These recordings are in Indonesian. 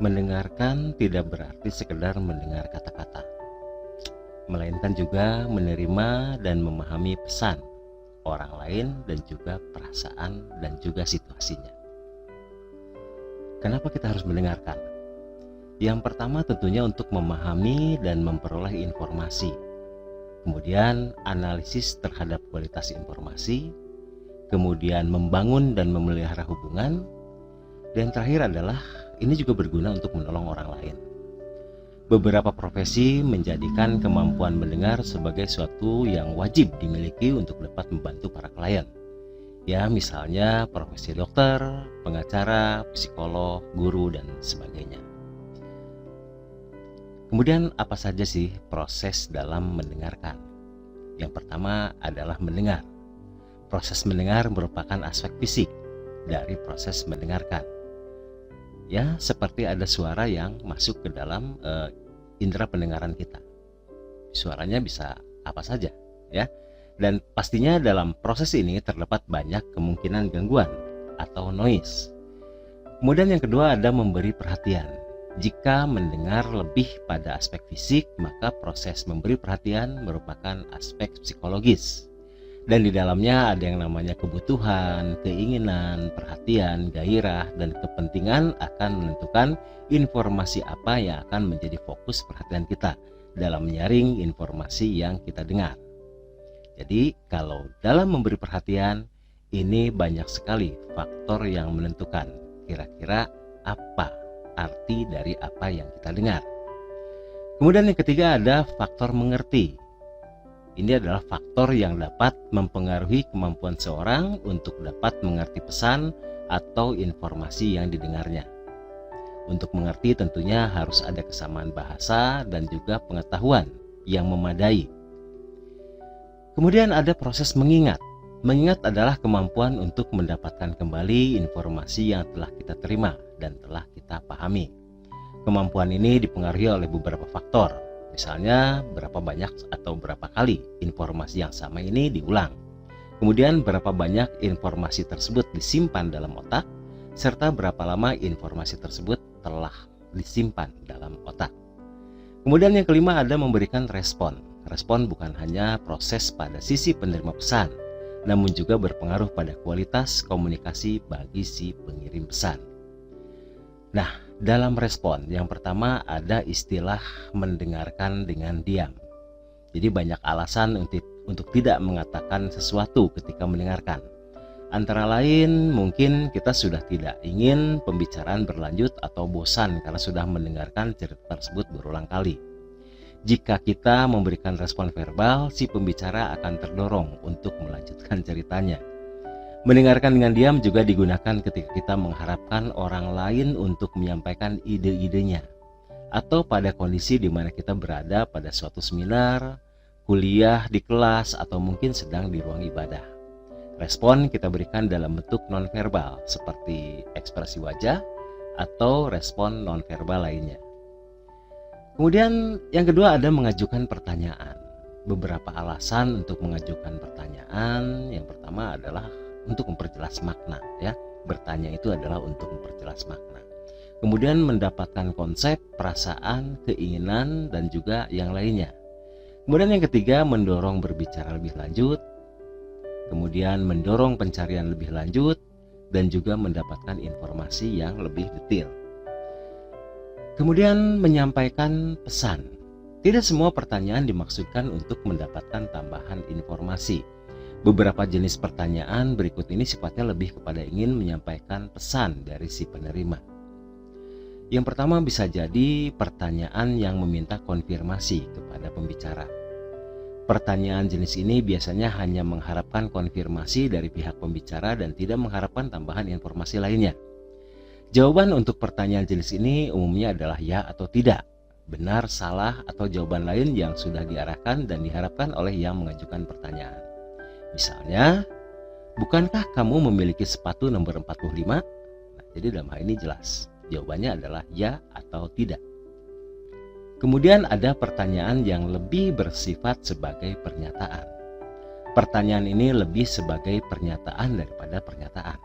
Mendengarkan tidak berarti sekedar mendengar kata-kata, melainkan juga menerima dan memahami pesan orang lain dan juga perasaan dan juga situasinya. Kenapa kita harus mendengarkan? Yang pertama tentunya untuk memahami dan memperoleh informasi. Kemudian analisis terhadap kualitas informasi, kemudian membangun dan memelihara hubungan, dan terakhir adalah ini juga berguna untuk menolong orang lain. Beberapa profesi menjadikan kemampuan mendengar sebagai suatu yang wajib dimiliki untuk dapat membantu para klien. Ya, misalnya profesi dokter, pengacara, psikolog, guru, dan sebagainya. Kemudian apa saja sih proses dalam mendengarkan? Yang pertama adalah mendengar. Proses mendengar merupakan aspek fisik dari proses mendengarkan. Ya, seperti ada suara yang masuk ke dalam indera pendengaran kita. Suaranya bisa apa saja, ya. Dan pastinya dalam proses ini terdapat banyak kemungkinan gangguan atau noise. Kemudian yang kedua ada memberi perhatian. Jika mendengar lebih pada aspek fisik, maka proses memberi perhatian merupakan aspek psikologis. Dan di dalamnya ada yang namanya kebutuhan, keinginan, perhatian, gairah, dan kepentingan akan menentukan informasi apa yang akan menjadi fokus perhatian kita dalam menyaring informasi yang kita dengar. Jadi kalau dalam memberi perhatian, ini banyak sekali faktor yang menentukan kira-kira apa arti dari apa yang kita dengar. Kemudian yang ketiga ada faktor mengerti. Ini adalah faktor yang dapat mempengaruhi kemampuan seorang untuk dapat mengerti pesan atau informasi yang didengarnya. Untuk mengerti tentunya harus ada kesamaan bahasa dan juga pengetahuan yang memadai. Kemudian ada proses mengingat. Mengingat adalah kemampuan untuk mendapatkan kembali informasi yang telah kita terima dan telah kita pahami. Kemampuan ini dipengaruhi oleh beberapa faktor. Misalnya berapa banyak atau berapa kali informasi yang sama ini diulang. Kemudian berapa banyak informasi tersebut disimpan dalam otak, serta berapa lama informasi tersebut telah disimpan dalam otak. Kemudian yang kelima ada memberikan respon. Respon bukan hanya proses pada sisi penerima pesan, namun juga berpengaruh pada kualitas komunikasi bagi si pengirim pesan. Nah, dalam respon yang pertama ada istilah mendengarkan dengan diam. Jadi banyak alasan untuk tidak mengatakan sesuatu ketika mendengarkan. Antara lain mungkin kita sudah tidak ingin pembicaraan berlanjut atau bosan karena sudah mendengarkan cerita tersebut berulang kali. Jika kita memberikan respon verbal, si pembicara akan terdorong untuk melanjutkan ceritanya. Mendengarkan dengan diam juga digunakan ketika kita mengharapkan orang lain untuk menyampaikan ide-idenya, atau pada kondisi di mana kita berada pada suatu seminar, kuliah di kelas, atau mungkin sedang di ruang ibadah. Respon kita berikan dalam bentuk nonverbal seperti ekspresi wajah atau respon nonverbal lainnya. Kemudian yang kedua ada mengajukan pertanyaan. Beberapa alasan untuk mengajukan pertanyaan. Yang pertama adalah untuk memperjelas makna, ya. Bertanya itu adalah untuk memperjelas makna. Kemudian mendapatkan konsep, perasaan, keinginan, dan juga yang lainnya. Kemudian yang ketiga mendorong berbicara lebih lanjut. Kemudian mendorong pencarian lebih lanjut dan juga mendapatkan informasi yang lebih detail. Kemudian menyampaikan pesan. Tidak semua pertanyaan dimaksudkan untuk mendapatkan tambahan informasi. Beberapa jenis pertanyaan berikut ini sifatnya lebih kepada ingin menyampaikan pesan dari si penerima. Yang pertama bisa jadi pertanyaan yang meminta konfirmasi kepada pembicara. Pertanyaan jenis ini biasanya hanya mengharapkan konfirmasi dari pihak pembicara dan tidak mengharapkan tambahan informasi lainnya. Jawaban untuk pertanyaan jenis ini umumnya adalah ya atau tidak, benar, salah, atau jawaban lain yang sudah diarahkan dan diharapkan oleh yang mengajukan pertanyaan. Misalnya, bukankah kamu memiliki sepatu nomor 45? Nah, jadi dalam hal ini jelas, jawabannya adalah ya atau tidak. Kemudian ada pertanyaan yang lebih bersifat sebagai pernyataan. Pertanyaan ini lebih sebagai pernyataan daripada pernyataan.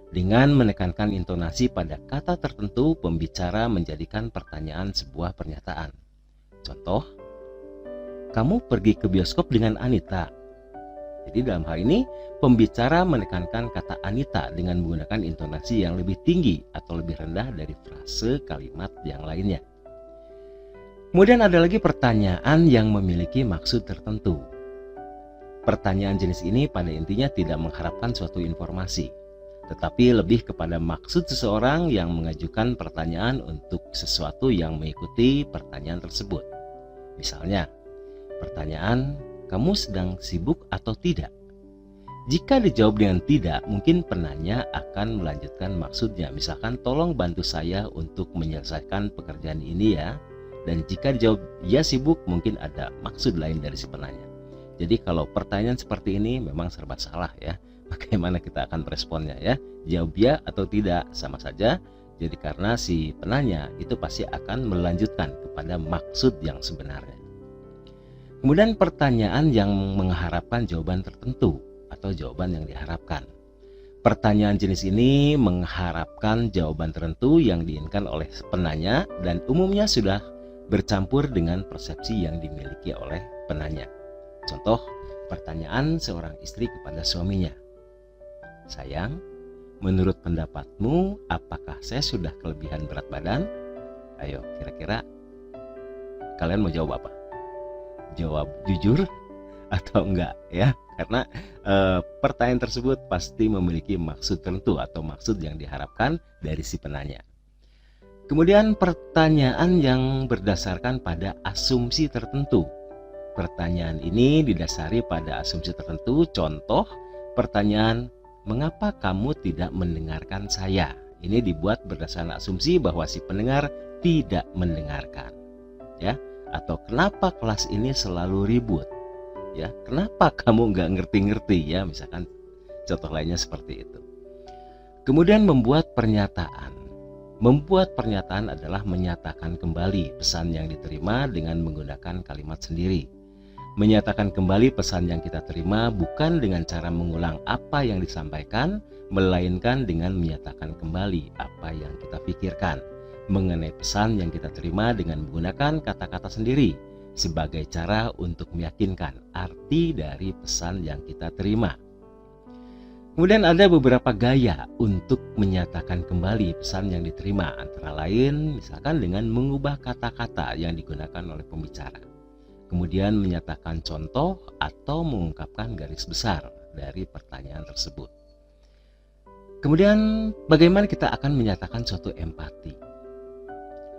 Dengan menekankan intonasi pada kata tertentu, pembicara menjadikan pertanyaan sebuah pernyataan. Contoh, kamu pergi ke bioskop dengan Anita. Jadi dalam hal ini, pembicara menekankan kata Anita dengan menggunakan intonasi yang lebih tinggi atau lebih rendah dari frase kalimat yang lainnya. Kemudian ada lagi pertanyaan yang memiliki maksud tertentu. Pertanyaan jenis ini pada intinya tidak mengharapkan suatu informasi, tetapi lebih kepada maksud seseorang yang mengajukan pertanyaan untuk sesuatu yang mengikuti pertanyaan tersebut. Misalnya, pertanyaan, kamu sedang sibuk atau tidak? Jika dijawab dengan tidak, mungkin penanya akan melanjutkan maksudnya. Misalkan, tolong bantu saya untuk menyelesaikan pekerjaan ini ya. Dan jika dijawab ya sibuk, mungkin ada maksud lain dari si penanya. Jadi kalau pertanyaan seperti ini memang serba salah ya. Bagaimana kita akan meresponnya ya? Jawab ya atau tidak sama saja. Jadi karena si penanya itu pasti akan melanjutkan kepada maksud yang sebenarnya. Kemudian pertanyaan yang mengharapkan jawaban tertentu atau jawaban yang diharapkan. Pertanyaan jenis ini mengharapkan jawaban tertentu yang diinginkan oleh penanya dan umumnya sudah bercampur dengan persepsi yang dimiliki oleh penanya. Contoh, pertanyaan seorang istri kepada suaminya. Sayang, menurut pendapatmu apakah saya sudah kelebihan berat badan? Ayo, kira-kira kalian mau jawab apa? Jawab jujur atau enggak ya? Karena pertanyaan tersebut pasti memiliki maksud tertentu atau maksud yang diharapkan dari si penanya. Kemudian pertanyaan yang berdasarkan pada asumsi tertentu. Pertanyaan ini didasari pada asumsi tertentu. Contoh, pertanyaan, mengapa kamu tidak mendengarkan saya? Ini dibuat berdasarkan asumsi bahwa si pendengar tidak mendengarkan. Ya, atau kenapa kelas ini selalu ribut? Ya, kenapa kamu nggak ngerti-ngerti? Ya, misalkan contoh lainnya seperti itu. Kemudian membuat pernyataan. Membuat pernyataan adalah menyatakan kembali pesan yang diterima dengan menggunakan kalimat sendiri. Menyatakan kembali pesan yang kita terima bukan dengan cara mengulang apa yang disampaikan, melainkan dengan menyatakan kembali apa yang kita pikirkan mengenai pesan yang kita terima dengan menggunakan kata-kata sendiri sebagai cara untuk meyakinkan arti dari pesan yang kita terima. Kemudian ada beberapa gaya untuk menyatakan kembali pesan yang diterima, antara lain misalkan dengan mengubah kata-kata yang digunakan oleh pembicara. Kemudian menyatakan contoh atau mengungkapkan garis besar dari pertanyaan tersebut. Kemudian bagaimana kita akan menyatakan suatu empati?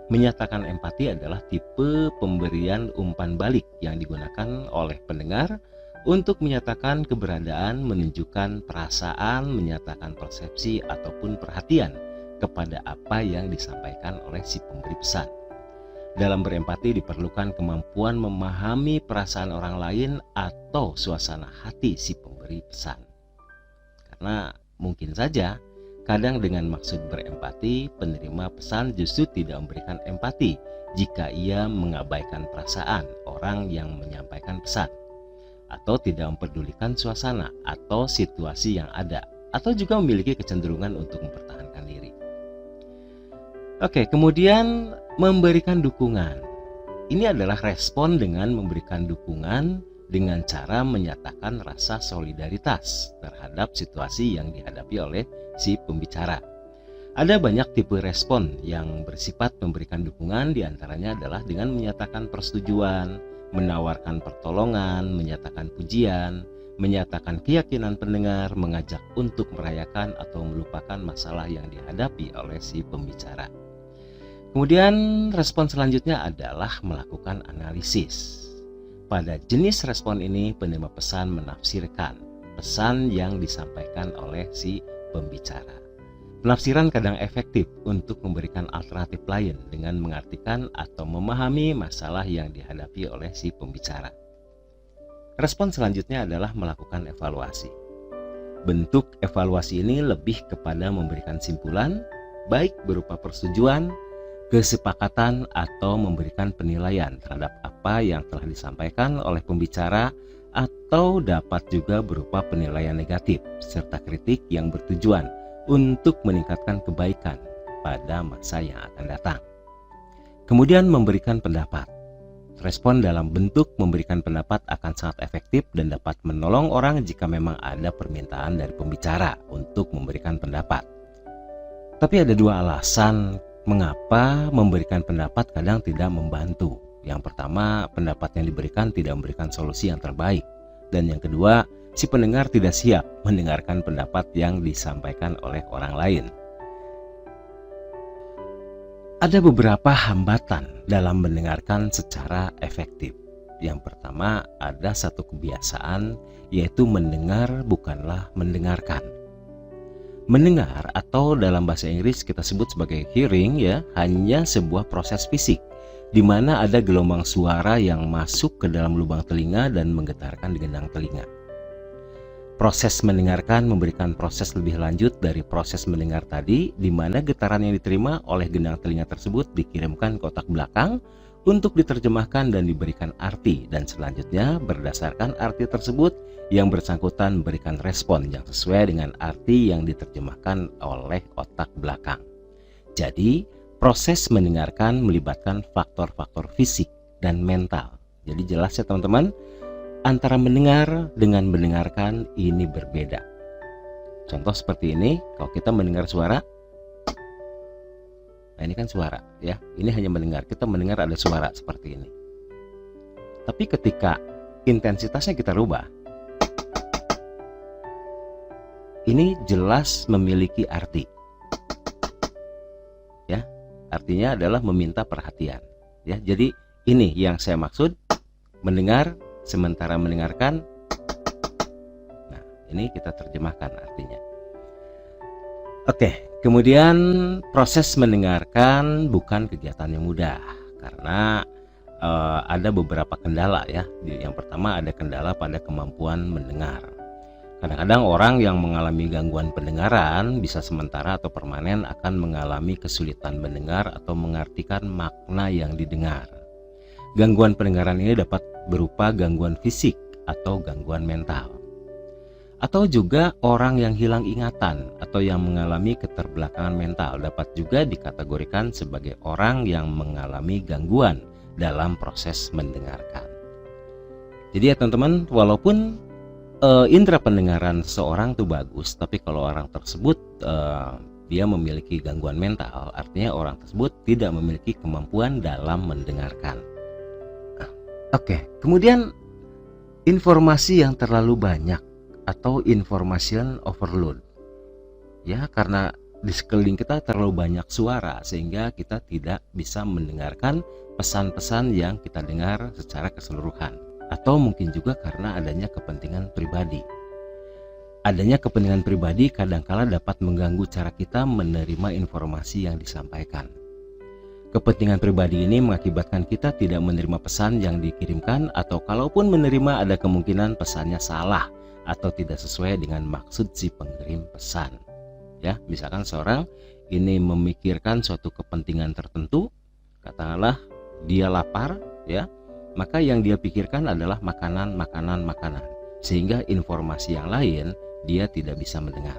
Menyatakan empati adalah tipe pemberian umpan balik yang digunakan oleh pendengar untuk menyatakan keberadaan, menunjukkan perasaan, menyatakan persepsi ataupun perhatian kepada apa yang disampaikan oleh si pemberi pesan. Dalam berempati diperlukan kemampuan memahami perasaan orang lain atau suasana hati si pemberi pesan. Karena mungkin saja kadang dengan maksud berempati, penerima pesan justru tidak memberikan empati jika ia mengabaikan perasaan orang yang menyampaikan pesan, atau tidak memperdulikan suasana atau situasi yang ada, atau juga memiliki kecenderungan untuk mempertahankan diri. Oke, kemudian memberikan dukungan. Ini adalah respon dengan memberikan dukungan dengan cara menyatakan rasa solidaritas terhadap situasi yang dihadapi oleh si pembicara. Ada banyak tipe respon yang bersifat memberikan dukungan, diantaranya adalah dengan menyatakan persetujuan, menawarkan pertolongan, menyatakan pujian, menyatakan keyakinan pendengar, mengajak untuk merayakan atau melupakan masalah yang dihadapi oleh si pembicara. Kemudian respon selanjutnya adalah melakukan analisis. Pada jenis respon ini penerima pesan menafsirkan pesan yang disampaikan oleh si pembicara. Penafsiran kadang efektif untuk memberikan alternatif lain dengan mengartikan atau memahami masalah yang dihadapi oleh si pembicara. Respon selanjutnya adalah melakukan evaluasi. Bentuk evaluasi ini lebih kepada memberikan simpulan, baik berupa persetujuan, kesepakatan, atau memberikan penilaian terhadap apa yang telah disampaikan oleh pembicara, atau dapat juga berupa penilaian negatif serta kritik yang bertujuan untuk meningkatkan kebaikan pada masa yang akan datang. Kemudian memberikan pendapat. Respon dalam bentuk memberikan pendapat akan sangat efektif dan dapat menolong orang jika memang ada permintaan dari pembicara untuk memberikan pendapat. Tapi ada dua alasan mengapa memberikan pendapat kadang tidak membantu. Yang pertama, pendapat yang diberikan tidak memberikan solusi yang terbaik. Dan yang kedua, si pendengar tidak siap mendengarkan pendapat yang disampaikan oleh orang lain. Ada beberapa hambatan dalam mendengarkan secara efektif. Yang pertama, ada satu kebiasaan, yaitu mendengar bukanlah mendengarkan. Mendengar atau dalam bahasa Inggris kita sebut sebagai hearing ya, hanya sebuah proses fisik di mana ada gelombang suara yang masuk ke dalam lubang telinga dan menggetarkan di gendang telinga. Proses mendengarkan memberikan proses lebih lanjut dari proses mendengar tadi, di mana getaran yang diterima oleh gendang telinga tersebut dikirimkan ke otak belakang untuk diterjemahkan dan diberikan arti, dan selanjutnya berdasarkan arti tersebut yang bersangkutan memberikan respon yang sesuai dengan arti yang diterjemahkan oleh otak belakang. Jadi proses mendengarkan melibatkan faktor-faktor fisik dan mental. Jadi jelas ya teman-teman, antara mendengar dengan mendengarkan ini berbeda. Contoh seperti ini, kalau kita mendengar suara, nah ini kan suara ya, ini hanya mendengar, kita mendengar ada suara seperti ini. Tapi ketika intensitasnya kita rubah, ini jelas memiliki arti ya, artinya adalah meminta perhatian ya. Jadi ini yang saya maksud, mendengar sementara mendengarkan. Nah ini kita terjemahkan artinya. Oke, kemudian proses mendengarkan bukan kegiatan yang mudah karena ada beberapa kendala ya. Yang pertama ada kendala pada kemampuan mendengar. Kadang-kadang orang yang mengalami gangguan pendengaran bisa sementara atau permanen akan mengalami kesulitan mendengar atau mengartikan makna yang didengar. Gangguan pendengaran ini dapat berupa gangguan fisik atau gangguan mental. Atau juga orang yang hilang ingatan atau yang mengalami keterbelakangan mental dapat juga dikategorikan sebagai orang yang mengalami gangguan dalam proses mendengarkan. Jadi ya teman-teman, walaupun indera pendengaran seorang itu bagus, tapi kalau orang tersebut dia memiliki gangguan mental, artinya orang tersebut tidak memiliki kemampuan dalam mendengarkan. Oke, kemudian informasi yang terlalu banyak atau information overload ya, karena di sekeliling kita terlalu banyak suara sehingga kita tidak bisa mendengarkan pesan-pesan yang kita dengar secara keseluruhan. Atau mungkin juga karena adanya kepentingan pribadi. Adanya kepentingan pribadi kadangkala dapat mengganggu cara kita menerima informasi yang disampaikan. Kepentingan pribadi ini mengakibatkan kita tidak menerima pesan yang dikirimkan, atau kalaupun menerima ada kemungkinan pesannya salah atau tidak sesuai dengan maksud si pengirim pesan. Ya, misalkan seorang ini memikirkan suatu kepentingan tertentu, katakanlah dia lapar ya, maka yang dia pikirkan adalah makanan, sehingga informasi yang lain dia tidak bisa mendengar.